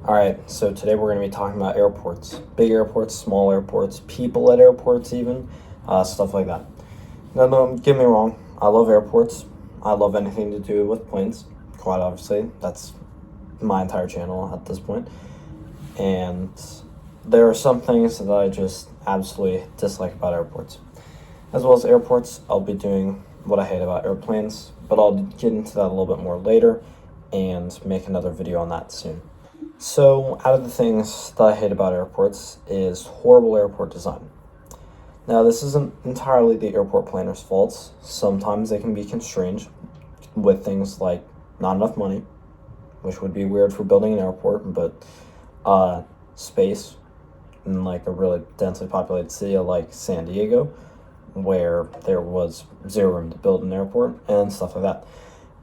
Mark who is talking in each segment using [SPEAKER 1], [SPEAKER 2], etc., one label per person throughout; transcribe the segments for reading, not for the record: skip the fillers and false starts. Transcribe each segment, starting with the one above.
[SPEAKER 1] Alright, so today we're going to be talking about airports. Big airports, small airports, people at airports even, stuff like that. Now, don't get me wrong, I love airports. I love anything to do with planes, quite obviously. That's my entire channel at this point. And there are some things that I just absolutely dislike about airports. As well as airports, I'll be doing what I hate about airplanes, but I'll get into that a little bit more later and make another video on that soon. So, out of the things that I hate about airports is horrible airport design. Now, this isn't entirely the airport planners' faults. Sometimes they can be constrained with things like not enough money, which would be weird for building an airport, but space in like a really densely populated city like San Diego, where there was zero room to build an airport and stuff like that.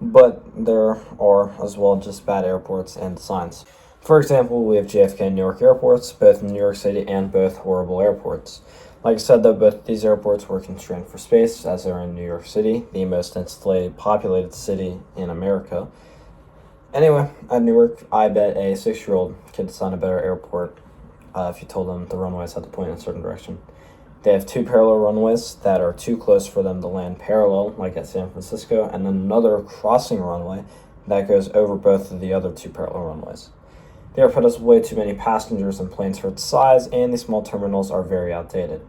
[SPEAKER 1] But there are as well just bad airports and designs. For example, we have JFK and Newark airports, both in New York City, and both horrible airports. Like I said, though, both these airports were constrained for space, as they're in New York City, the most densely populated city in America. Anyway, at Newark, I bet a 6-year-old could design a better airport if you told them the runways had to point in a certain direction. They have 2 parallel runways that are too close for them to land parallel, like at San Francisco, and then another crossing runway that goes over both of the other 2 parallel runways. The airport has way too many passengers and planes for its size, and the small terminals are very outdated.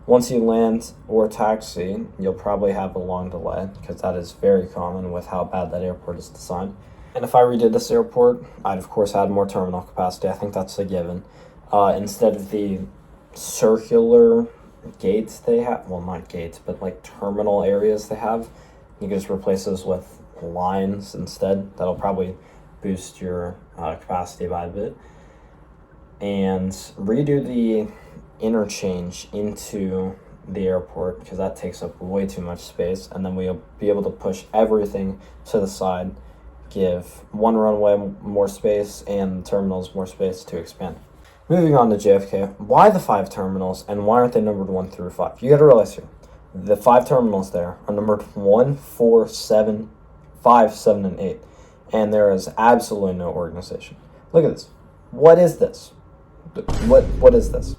[SPEAKER 1] Once you land or taxi, you'll probably have a long delay, because that is very common with how bad that airport is designed. And if I redid this airport, I'd of course add more terminal capacity. I think that's a given. Instead of the circular gates they have, well, not gates, but like terminal areas they have, you can just replace those with lines instead. That'll probably boost your capacity by a bit. And redo the interchange into the airport, because that takes up way too much space, and then we'll be able to push everything to the side, give one runway more space and terminals more space to expand. Moving on to JFK, why the 5 terminals, and why aren't they numbered 1 through 5? You gotta realize here, the 5 terminals there are numbered 1, 4, 7, 5, 7, and 8. And there is absolutely no organization. Look at this. What is this? What is this?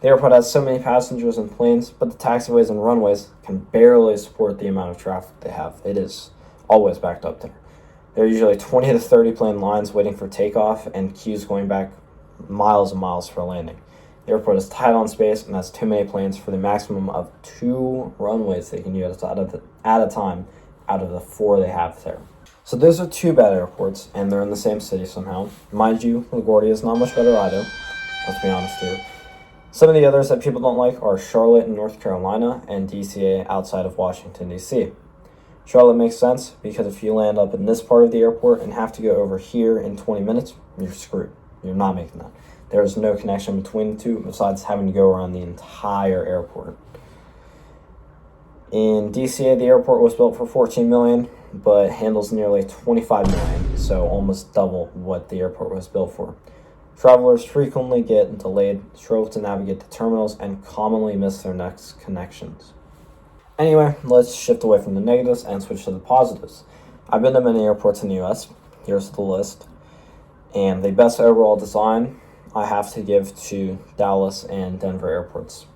[SPEAKER 1] The airport has so many passengers and planes, but the taxiways and runways can barely support the amount of traffic they have. It is always backed up there. There are usually 20 to 30 plane lines waiting for takeoff and queues going back miles and miles for landing. The airport is tight on space and has too many planes for the maximum of 2 runways they can use at a time out of the 4 they have there. So those are 2 bad airports, and they're in the same city somehow. Mind you, LaGuardia is not much better either. Let's be honest here. Some of the others that people don't like are Charlotte in North Carolina and DCA outside of Washington, D.C. Charlotte makes sense because if you land up in this part of the airport and have to go over here in 20 minutes, you're screwed. You're not making that. There is no connection between the 2 besides having to go around the entire airport. In DCA, the airport was built for $14 million, but handles nearly $25 million, so almost double what the airport was built for. Travelers frequently get delayed, struggle to navigate the terminals, and commonly miss their next connections. Anyway, let's shift away from the negatives and switch to the positives. I've been to many airports in the US. Here's the list. And the best overall design I have to give to Dallas and Denver airports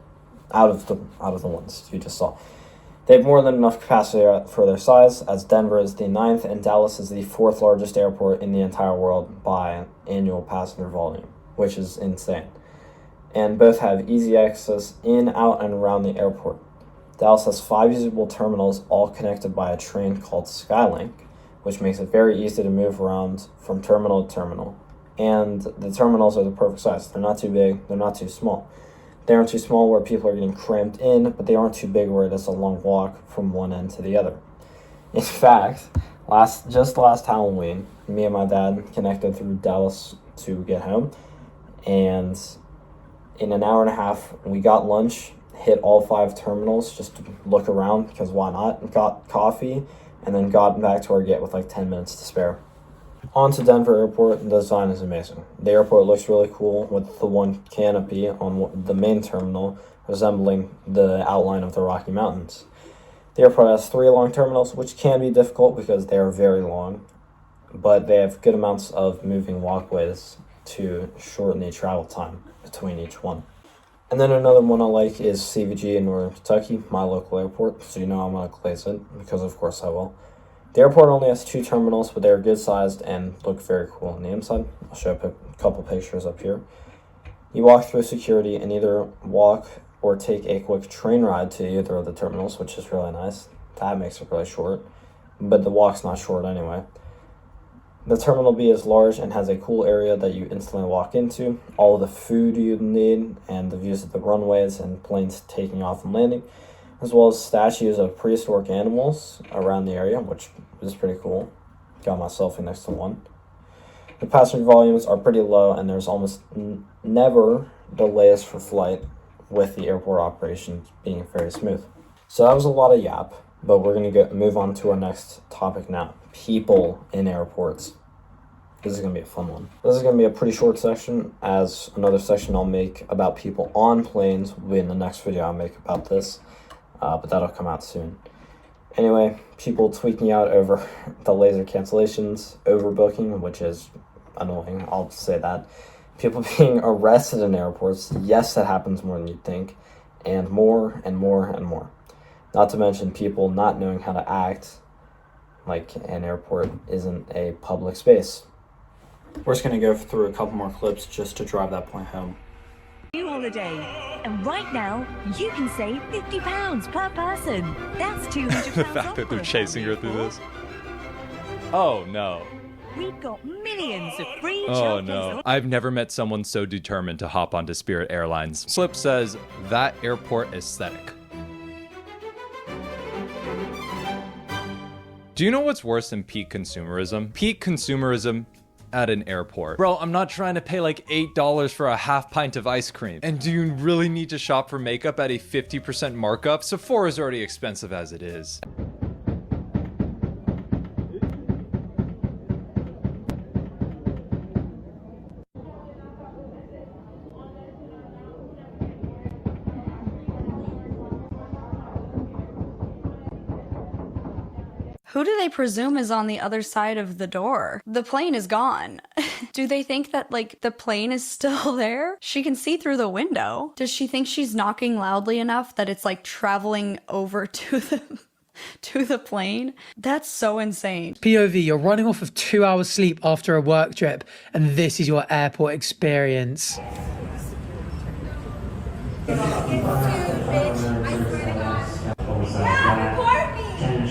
[SPEAKER 1] out of the ones you just saw. They have more than enough capacity for their size, as Denver is the 9th and Dallas is the 4th largest airport in the entire world by annual passenger volume, which is insane. And both have easy access in, out, and around the airport. Dallas has 5 usable terminals, all connected by a train called Skylink, which makes it very easy to move around from terminal to terminal. And the terminals are the perfect size. They're not too big, they're not too small. They aren't too small where people are getting cramped in, but they aren't too big where it is a long walk from one end to the other. In fact, just last Halloween, me and my dad connected through Dallas to get home, and in an hour and a half, we got lunch, hit all 5 terminals just to look around, because why not, got coffee, and then got back to our gate with like 10 minutes to spare. On to Denver Airport, the design is amazing. The airport looks really cool with the one canopy on the main terminal resembling the outline of the Rocky Mountains. The airport has 3 long terminals, which can be difficult because they are very long. but they have good amounts of moving walkways to shorten the travel time between each one. And then another one I like is CVG in Northern Kentucky, my local airport, so you know I'm going to glaze it, because of course I will. The airport only has 2 terminals, but they're good sized and look very cool on the inside. I'll show a couple pictures up here. You walk through security and either walk or take a quick train ride to either of the terminals, which is really nice. That makes it really short, but the walk's not short anyway. The Terminal B is large and has a cool area that you instantly walk into. All of the food you need and the views of the runways and planes taking off and landing, as well as statues of prehistoric animals around the area, which is pretty cool. Got my selfie next to one. The passenger volumes are pretty low and there's almost never delays for flight, with the airport operations being very smooth. So that was a lot of yap, but we're going to move on to our next topic now. People in airports. This is going to be a fun one. This is going to be a pretty short section, as another section I'll make about people on planes will be in the next video I'll make about this, but that'll come out soon. Anyway, people tweaking out over the laser cancellations, overbooking, which is annoying, I'll say that. People being arrested in airports, yes, that happens more than you'd think, and more and more and more. Not to mention people not knowing how to act like an airport isn't a public space. We're just going to go through a couple more clips just to drive that point home.
[SPEAKER 2] New holiday, and right now you can save £50 per person. That's £200.
[SPEAKER 3] The fact that they're chasing her through this. Oh no.
[SPEAKER 2] We've got millions of free
[SPEAKER 3] Oh no. I've never met someone so determined to hop onto Spirit Airlines. Slip says, that airport aesthetic. Do you know what's worse than peak consumerism? Peak consumerism at an airport. Bro, I'm not trying to pay like $8 for a half pint of ice cream. And do you really need to shop for makeup at a 50% markup? Sephora is already expensive as it is.
[SPEAKER 4] Who do they presume is on the other side of the door? The plane is gone. Do they think that, like, the plane is still there? She can see through the window. Does she think she's knocking loudly enough that it's, like, traveling over to the plane? That's so insane.
[SPEAKER 5] POV, you're running off of 2 hours sleep after a work trip, and this is your airport experience.
[SPEAKER 6] Yeah, report me!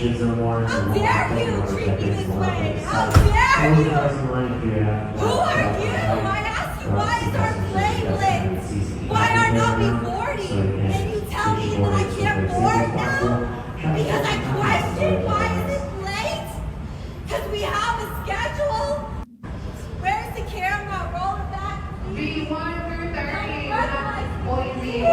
[SPEAKER 6] How dare you treat me this way? How dare you? Who are you? I ask you, why is our plane late? Why are not we boarding? And you tell me that I can't board now? Because I question why is it late? Because we have a schedule? Where's the camera? Roll it back, please.
[SPEAKER 7] B1 through 30.
[SPEAKER 6] Please.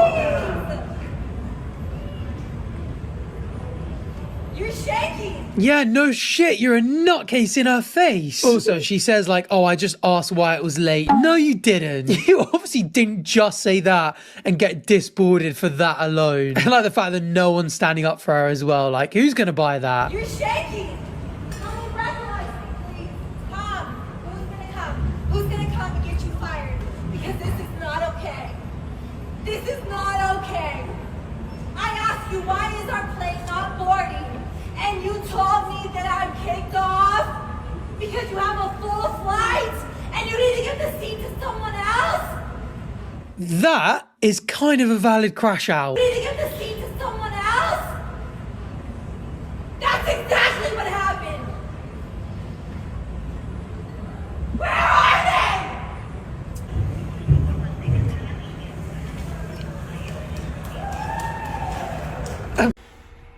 [SPEAKER 6] You're shaking!
[SPEAKER 5] Yeah, no shit, you're a nutcase in her face. Also, she says like, oh, I just asked why it was late. No, you didn't. You obviously didn't just say that and get disboarded for that alone. And like the fact that no one's standing up for her as well. Like, who's gonna buy that?
[SPEAKER 6] You're shaking! Come and breathalyze me, please. Come. Who's gonna come? Who's gonna come and get you fired? Because this is not okay. This is not okay. I asked you, why is our plane not boarding? And you told me that I'm kicked off because you have a full flight and you need to give the seat to someone else?
[SPEAKER 5] That is kind of a valid crash out.
[SPEAKER 6] You need to give the seat to someone else? That's exactly what happened. Where are they?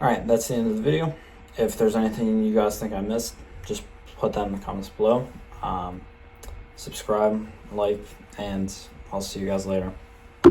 [SPEAKER 1] Alright, that's the end of the video. If there's anything you guys think I missed, just put that in the comments below. Subscribe, like, and I'll see you guys later.